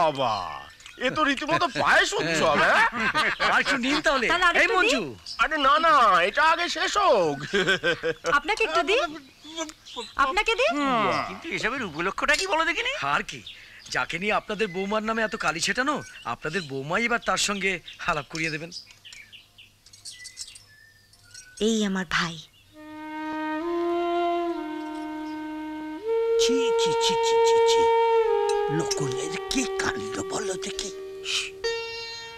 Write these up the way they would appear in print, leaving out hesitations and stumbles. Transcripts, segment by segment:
বাবা, এ তো রীতিমতো পায়েস উৎসব। আর একটু নিন তাহলে। এই মঞ্জু, আরে না না, এটা আগে শেষ হোক। আপনাকে একটু দিই, আপনাকে দিই। কিন্তু এসবের উপলক্ষটা কি বলো দেখিনি? আর কি, যাকে নিয়ে আপনাদের বৌমার নামে এত কালি ছেটানো, আপনাদের বৌমাই এবার তার সঙ্গে আলাপ করিয়ে দেবেন। এই আমার ভাই। ছি ছি ছি ছি ছি ছি, নকলের কি কাণ্ড বলো দেখি।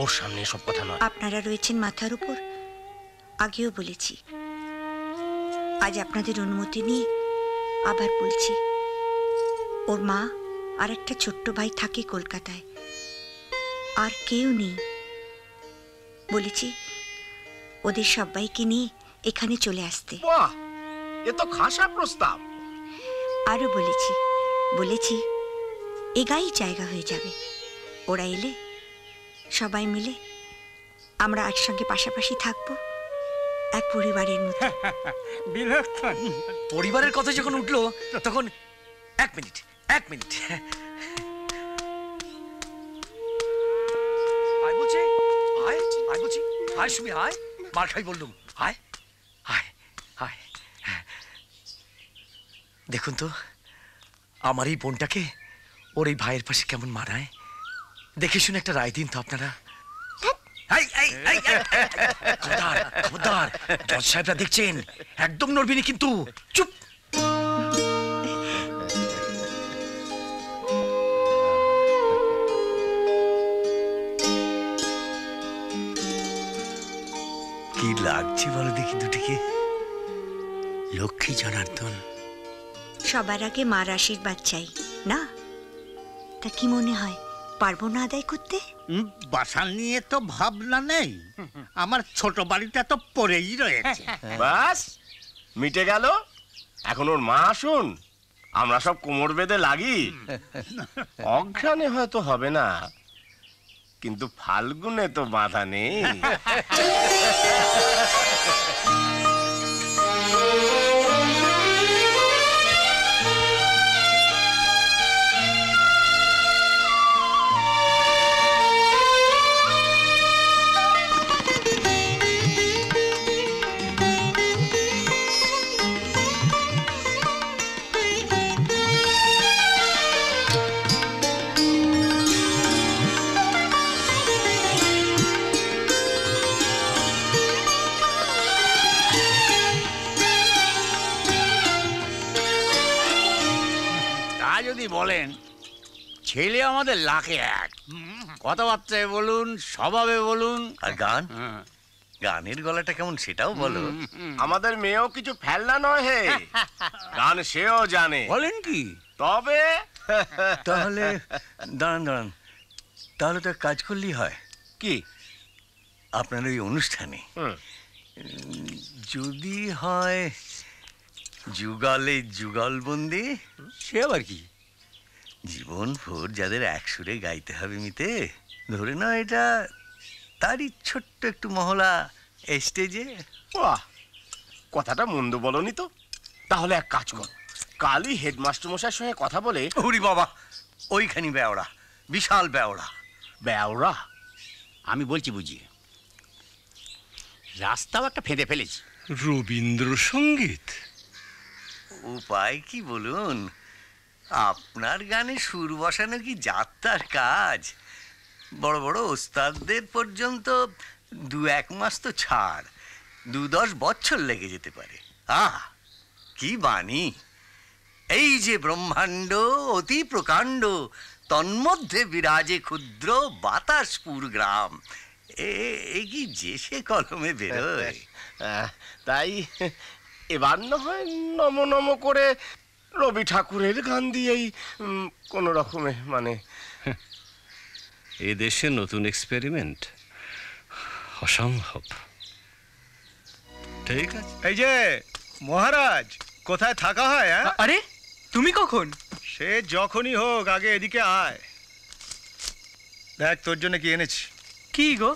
ওর সামনে সব কথা নয়। আপনারা রয়েছেন মাথার উপর, আগেও বলেছি। আজ আপনাদের অনুমতি নিয়ে আবার বলছি, ওর মা আর একটা ছোট্ট ভাই থাকে কলকাতায়, আর কেউ নেই। বলেছি ওদের সবাইকে নিয়ে এখানে চলে আসতে। বাহ, এ তো খাসা প্রস্তাব। আরো বলেছি এগাই জায়গা হয়ে যাবে। ওরা এলে সবাই মিলে আমরা একসঙ্গে পাশাপাশি থাকবো, এক পরিবারের মতো। বিলক্ষণ। পরিবারের কথা যখন উঠলো তখন এক মিনিট আয় বলছি, আয় বলছি, আয় সুমি, আয়। মার খাই বললুম, আয় আয় আয়। দেখুন তো আমার এই বোনটাকে ওর এই ভাইয়ের পাশে কেমন মানায়, দেখে শুনে একটা রায় দিন তো আপনারা। খবরদার, জজ সাহেবরা দেখছেন, একদম নড়বিনি কিন্তু। চুপ। কি লাগছে বলো দেখি দুটিকে? লক্ষ্মী জনার্দন। সবার আগে মার আশীর্বাদ চাই না? তা কি মনে হয়, পারবো না আদায় করতে? বাসা নিয়ে তো ভাবনা নেই, আমার ছোট বাড়িটা তো পড়েই রয়েছে। বাস মিটে গেল। এখন ওর মা আসুন, আমরা সব কোমর বেঁধে লাগি। অঘ্রাণে হয়তো হবে না, কিন্তু ফাল্গুনে তো বাধা নেই। যদি বলেন, ছেলে আমাদের লাখে এক, কথাবার্তায় বলুন, স্বভাবে বলুন। আর গান, গানের গলাটা কেমন সেটাও বলো। আমাদের মেয়েও কিছু ফেলনা নয় হে, গান সেও জানে। বলেন কি? তবে তাহলে দাঁড়ান, তাহলে তো কাজ করলেই হয়। কি? আপনার ওই অনুষ্ঠানে যদি হয় যুগলে যুগলবন্দি। সে আবার কি? জীবন ভোর যাদের এক সুরে গাইতে হবে মিতে, ধরে না এটা তারই ছোট্ট একটু মহলা স্টেজে। বাহ, কথাটা মন্দ বলনি তো। তাহলে এক কাজ কর, কালই হেডমাস্টার মশাইয়ের সঙ্গে কথা বলে। ওরে বাবা, ওইখানি বেওড়া, বিশাল বেওড়া। বেওড়া? আমি বলছি বুঝিয়ে, রাস্তাও একটা ফেঁদে ফেলেছি। রবীন্দ্রসঙ্গীত? উপায় কি বলুন? আপনার গানে সুর বসানো কি যাত্রার কাজ? বড় বড় ওস্তাদদের পর্যন্ত 2-1 মাস তো ছাড়, 2-10 বছর লেগে যেতে পারে। কি বাণী! এই যে ব্রহ্মাণ্ড অতি প্রকাণ্ড, তন্মধ্যে বিরাজে ক্ষুদ্র বাতাসপুর গ্রাম, এ কি যে সে কলমে বেরোয়। তাই এবার না হয় নম নম করে রবি ঠাকুরের গান দিয়েই কোনো রকমে, মানে এ দেশে নতুন এক্সপেরিমেন্ট অসম্ভব। ঠিক আছে। এই যে মহারাজ, কোথায় থাকা হয়? আরে তুমি কখন? সে যখনই হোক, আগে এদিকে আয়। দেখ তোর জন্য কি এনেছি। কি গো?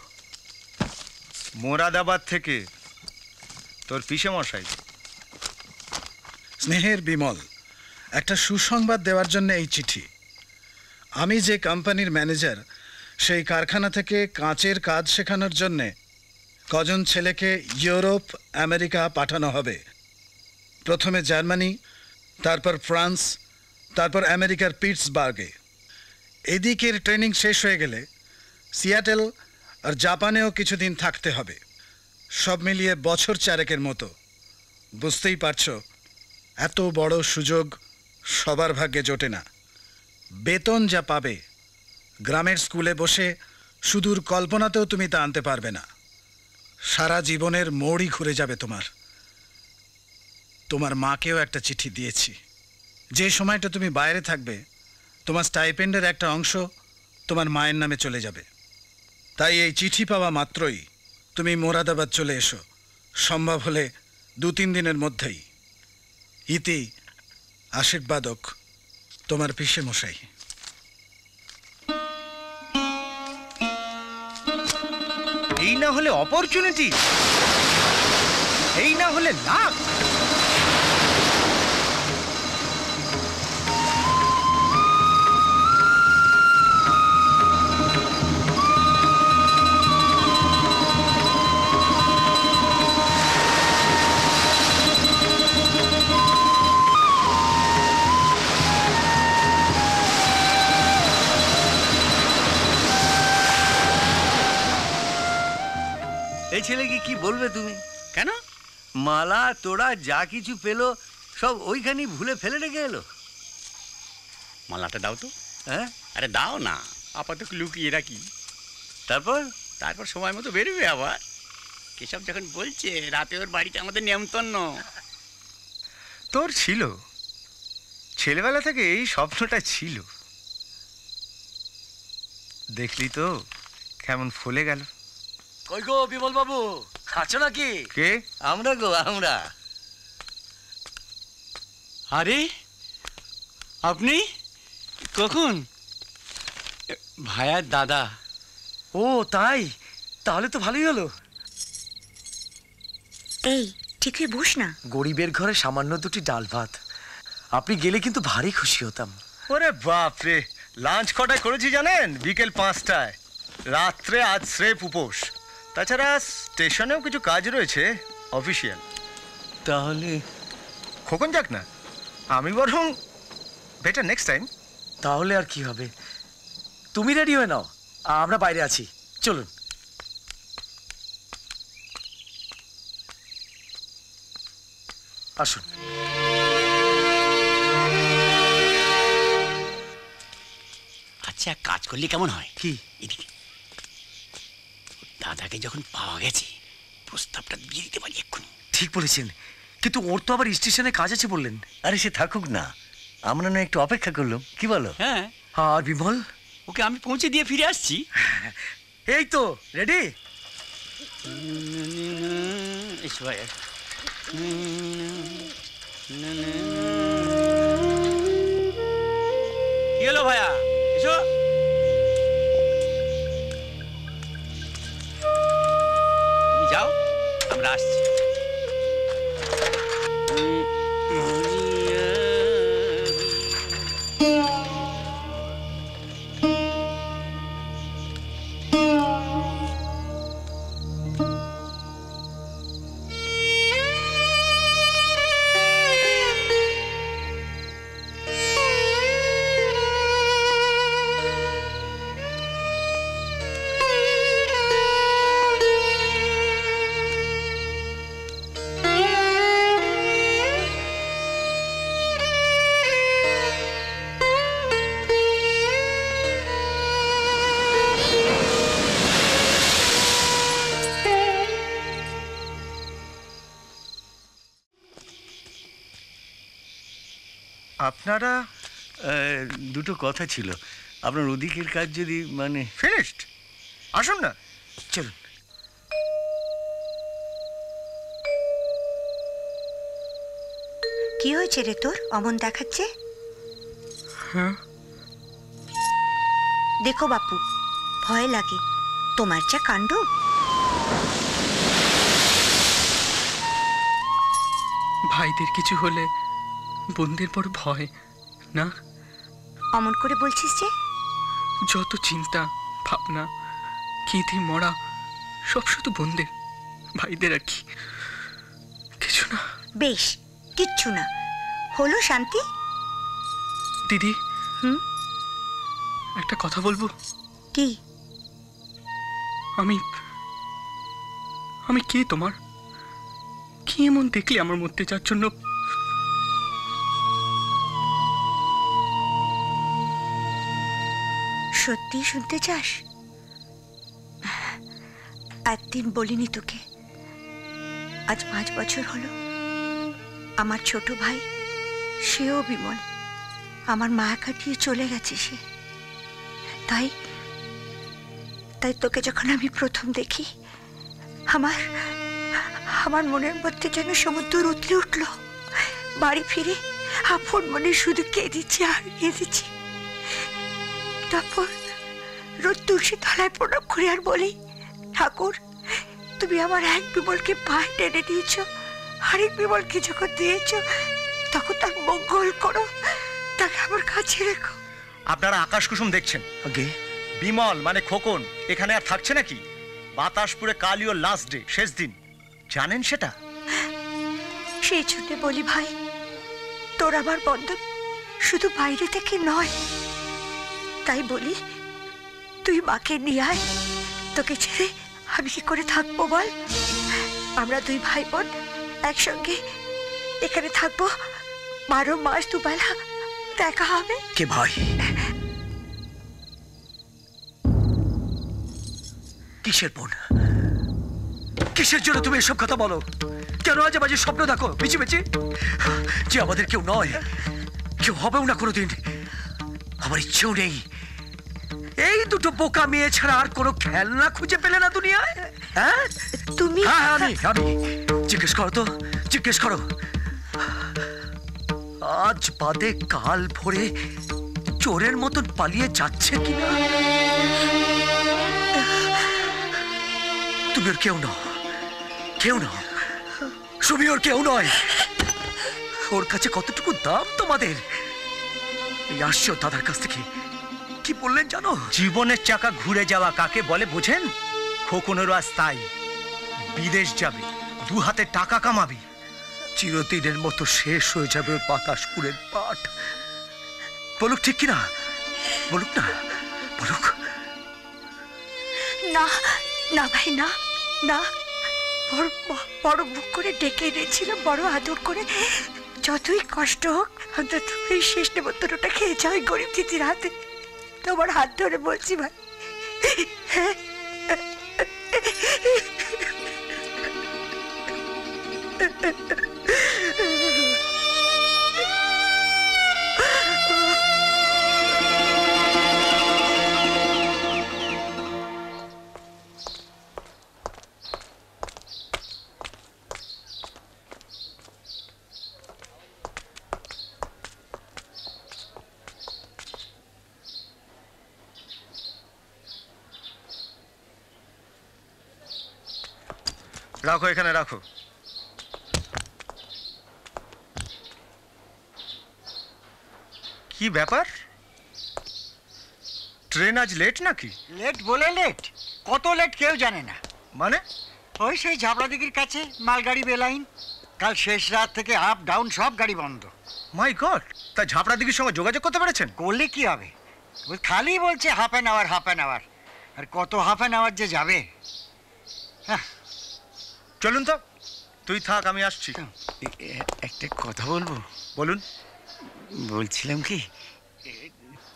মোরাদাবাদ থেকে তোর পিসে মশাই। স্নেহের বিমল, একটা সুসংবাদ দেওয়ার জন্য এই চিঠি। আমি যে কোম্পানির ম্যানেজার, সেই কারখানা থেকে কাঁচের কাজ শেখানোর জন্যে কজন ছেলেকে ইউরোপ আমেরিকা পাঠানো হবে। প্রথমে জার্মানি, তারপর ফ্রান্স, তারপর আমেরিকার পিটসবার্গে। এদিকের ট্রেনিং শেষ হয়ে গেলে সিয়াটেল আর জাপানেও কিছুদিন থাকতে হবে। সব মিলিয়ে বছর 4 মতো। বুঝতেই পারছো, এত বড় সুযোগ সবার ভাগ্যে জোটে না। বেতন যা পাবে, গ্রামের স্কুলে বসে সুদূর কল্পনাতেও তুমি তা আনতে পারবে না। সারা জীবনের মোড়ই ঘুরে যাবে তোমার। তোমার মাকেও একটা চিঠি দিয়েছি। যে সময়টা তুমি বাইরে থাকবে, তোমার স্টাইপেন্ডের একটা অংশ তোমার মায়ের নামে চলে যাবে। তাই এই চিঠি পাওয়া মাত্রই তুমি মোরাদাবাদ চলে এসো, সম্ভব হলে 2-3 দিনের মধ্যেই। ইতি আশীর্বাদক, তোমার পিসে মশাই। এই না হলে অপরচুনিটি, এই না হলে লাভ। এই ছেলেকে কি বলবে তুমি? কেন? মালা তোড়া যা কিছু পেলো সব ওইখানেই ভুলে ফেলে রেখে এলো। মালাটা দাও তো। হ্যাঁ, আরে দাও না, আপাতত লুকিয়ে রাখি। তারপর তারপর সময় মতো বেরোবে আবার। কেশব যখন বলছে রাতে ওর বাড়িতে আমাদের নেমন্তন্ন। তোর ছিল, ছেলেবেলা থেকে এই স্বপ্নটা ছিল। দেখলি তো কেমন ফুলে গেল। কই গো বিমল বাবু, আছো নাকি? কে? আমরা গো, আমরা। আরে আপনি কখন? ভাইয়ার দাদা। ও তাই, তাহলে তো ভালোই হলো। এই ঠিক হয়ে বস না। গরিবের ঘরে সামান্য 2টি ডাল ভাত, আপনি গেলে কিন্তু ভারী খুশি হতাম। ওরে বাপ রে, লাঞ্চ কটায় করেছি জানেন? বিকেল 5টায়। রাত্রে আজ স্রেফ উপোস। তাছাড়া স্টেশনেও কিছু কাজ রয়েছে অফিসিয়াল। তাহলে খোকন যাক না, আমি বরং বেটার নেক্সট টাইম। তাহলে আর কি হবে, তুমি রেডি হয়ে নাও, আমরা বাইরে আছি, চলুন। আসুন। আচ্ছা, কাজ করলে কেমন হয়? কি? এদিকে দাদাকে যখন পাওয়া গেছে, প্রস্তাবটা দিয়ে দিতে পারি এক্ষুনি। ঠিক বলেছেন, কিন্তু ওর তো আবার স্টেশনে কাজ আছে বললেন। আরে সে থাকুক না, আমরা না একটু অপেক্ষা করলাম, কি বলো? হ্যাঁ, আর বিমল? ওকে আমি পৌঁছে দিয়ে ফিরে আসছি। এই তো রেডি। কি হলো ভাইয়া, এসো। তুমি যাও, আমরা আসছি। আপনারা দুটো কথা ছিল। আপনার ওদিকের কাজ যদি মানে ফিনিশড, আসুন না। চলুন। কি হয়েছে রে তোর, অমন দেখাচ্ছে? দেখো বাপু, ভয় লাগে। তোমার যা কাণ্ড। ভাইদের কিছু হলে বোনদের বড় ভয় না? অমন করে বলছিস যে? যত চিন্তা ভাবনা কেঁদে মরা সব শুধু বোনদের ভাইদের আর কি, কিছু না। বেশ, কিচ্ছু না হলো শান্তি। দিদি হুম? একটা কথা বলবো? কি? আমি আমি কে তোমার? কি এমন দেখলে আমার মধ্যে, যার জন্য? সত্যি শুনতে চাস? একদিন বলিনি তোকে? আজ 5 বছর হলো আমার ছোট ভাই, সেও বিমল, আমার মায়া কাটিয়ে চলে গেছে সে। তাই তাই তোকে যখন আমি প্রথম দেখি, আমার আমার মনের মধ্যে যেন সমুদ্র উতলে উঠল। বাড়ি ফিরে আপন মনে শুধু কেঁদেছি আর কেঁদেছি। তারপর রোজ তুলসী তলায় প্রণাম করে আর বলি, ঠাকুর তুমি আমার এক বিমলকে পায়ে টেনে দিয়েছ, আরেক বিমলকে যখন দিয়েছ তখন তার মঙ্গল করো, তাকে আমার কাছে রেখো। আপনারা আকাশ কুসুম দেখছেন, আগে বিমল মানে খোকন এখানে আর থাকছে নাকি? বাতাসপুরে কালই ওর লাস্ট ডে, শেষ দিন, জানেন সেটা? সেই জন্য বলি ভাই, তোর আমার বন্ধন শুধু বাইরে থেকে নয়। তাই বলি তুই মাকে নিয়ে আয়, তোকে ছেড়ে আমি কি করে থাকবো বল? আমরা 2 ভাই বোন একসঙ্গে এখানে থাকবো, 12 মাস দুবেলা দেখা হবে। কে ভাই? কিসের বোন? কিসের জন্য তুমি এসব কথা বলো? কেন আজে বাজে স্বপ্ন দেখো বেঁচে বেঁচে, যে আমাদের কেউ নয়, কেউ হবেও না কোনোদিন? আমার ইচ্ছেও নেই। এই দুটো বোকা মেয়ে ছাড়া আর কোনো খেলনা খুঁজে পেলে না দুনিয়ায়? হ্যাঁ তুমি? হ্যাঁ আমি জিজ্ঞেস করো তো, জিজ্ঞেস করো। আজ বাদে কাল ভোরে চোরের মতন পালিয়ে যাচ্ছে কিনা? তুমি ওর কেউ নও, কেউ নও, সুমি ওর কেউ নয়। ওর কাছে কতটুকু দাম তোমাদের? এই আসছো দাদার কাছ থেকে, কি বললেন জানো? জীবনের চাকা ঘুরে যাওয়া কাকে বলে বোঝেন? খোকনেরও আজ তাই, বিদেশ যাবে, 2 হাতে টাকা কামাবি, চিরদিনের মতো শেষ হয়ে যাবে ওর বাতাসপুরের পাঠ। বলুক ঠিক কিনা? বলুক না, বলুক। না না ভাই, না না, বড় বড় বুক করে ডেকে এনেছিলাম, বড় আদর করে। যতই কষ্ট হোক অন্তত এই শেষ নেমন্তন্নটা খেয়ে যাও ওই গরিব দিদির হাতে। তোমার হাত ধরে বলছি ভাই, রাখো এখানে রাখো। কি ব্যাপার, ট্রেন আজ লেট নাকি? লেট বলে লেট, কত লেট কেউ জানে না। মানে? ওই সেই ঝাপড়াদিঘির কাছে মালগাড়ি বেলাইন, কাল শেষ রাত থেকে আপ ডাউন সব গাড়ি বন্ধ। মাই গড, তা ঝাপড়া দিঘির সঙ্গে যোগাযোগ করতে পেরেছেন? করলে কি হবে, খালি বলছে হাফ অ্যান আওয়ার, আর কত হাফ অ্যান আওয়ার যে যাবে। হ্যাঁ চলুন তো, তুই থাক আমি আসছি। একটা কথা বলবো? বলুন। বলছিলাম কি,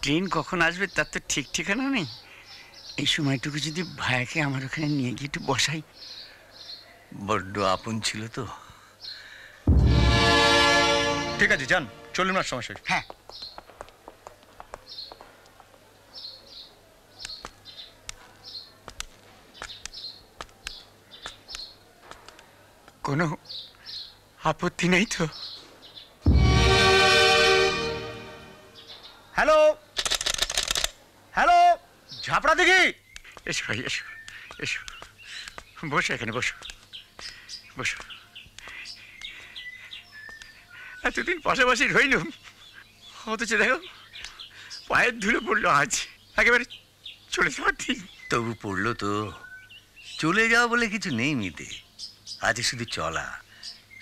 ট্রেন কখন আসবে তার তো ঠিক ঠিকানা নেই। এই সময়টুকু যদি ভাইয়াকে আমার ওখানে নিয়ে গিয়ে একটু বসাই। বড্ড আপন ছিল তো। ঠিক আছে যান, চলুন আর সমস্যা। হ্যাঁ কোনো আপত্তি নেই তো? হ্যালো হ্যালো, ঝাপড়া দিঘি। এসো ভাই, এসো এসো, বসো এখানে, বসো বসো। এতদিন পাশাপাশি রইলুম, অথচ দেখো পায়ের ধুলো পড়লো আজ। একেবারে চলে যাওয়ার দিন। তবু পড়লো তো, চলে যাওয়া বলে কিছু নেই মিতে, আজ শুধু চলা।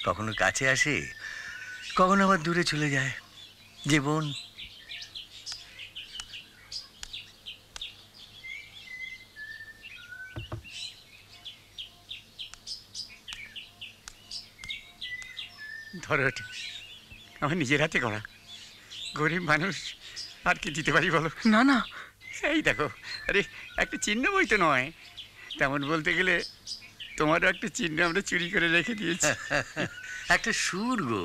কখনো কাছে আসে, কখনো আবার দূরে চলে যায়। জীবন ধরো এটা, আমার নিজের হাতে করা, গরিব মানুষ, আর কি দিতে পারি বলো? না না, এই দেখো, আরে একটা চিহ্ন বই তো নয়, তেমন বলতে গেলে তোমারও একটা চিহ্ন আমরা চুরি করে রেখে দিয়েছি। একটা সুর গো,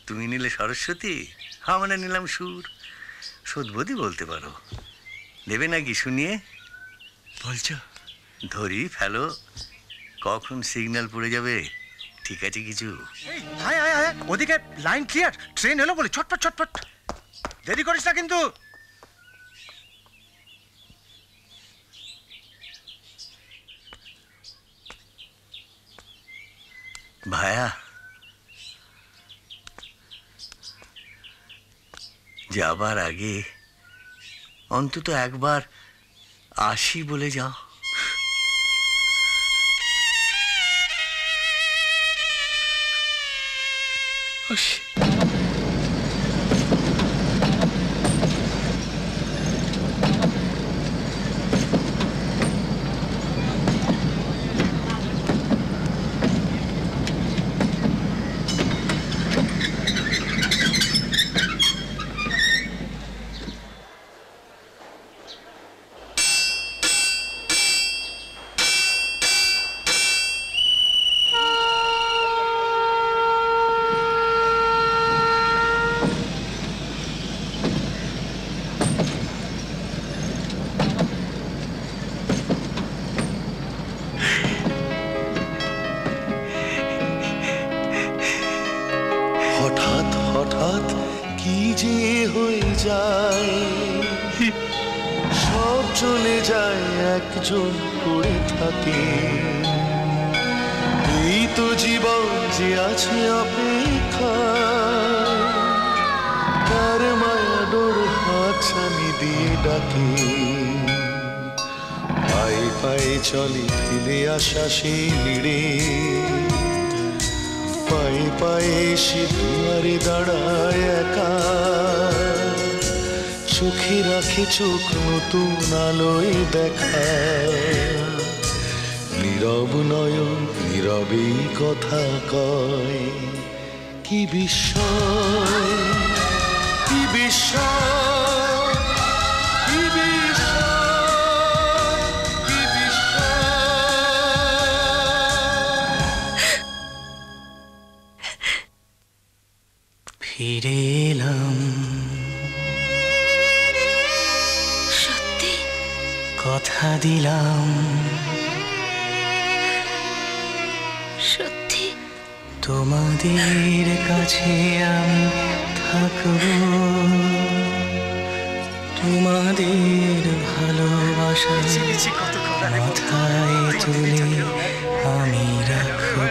তুমি নিলে সরস্বতী, আমরা নিলাম সুর। সদ্বোধই বলতে পারো। দেবে নাকি শুনিয়ে? বলছো? ধরি ফেলো, কখন সিগন্যাল পড়ে যাবে ঠিক আছে কিছু? আয় আয় আয়, ওদিকে লাইন ক্লিয়ার, ট্রেন এলো বলে ছটপট ছটপট, দেরি করিস না কিন্তু। ভায়া, যাবার আগে অন্তত একবার আসি বলে যাও। হঠাৎ হঠাৎ কি যে হয়ে যায়, সব চলে যায় একজন করে থাকে। এই তো জীবন যে আছে অপেক্ষা, তার মায়া ডোর হাতছানি দিয়ে ডাকে। পায়ে পায়ে চলে ফেলে আসা সেই লিড়ে, পায়ে পায়ে সে দুয়ারে দাঁড়ায় একা। চোখে রাখে চোখ নতুন আলোয় দেখা, নীরব নয়ন নীরবেই কথা কয়। কি বিস্ময়, কি বিস্ময়, কি বিস্ময়, কি ফিরে এলাম, সত্যি কথা দিলাম, সত্যি তোমাদের কাছে আমি থাকবো। তোমাদের ভালোবাসা মাথায় তুলে আমি রাখবো।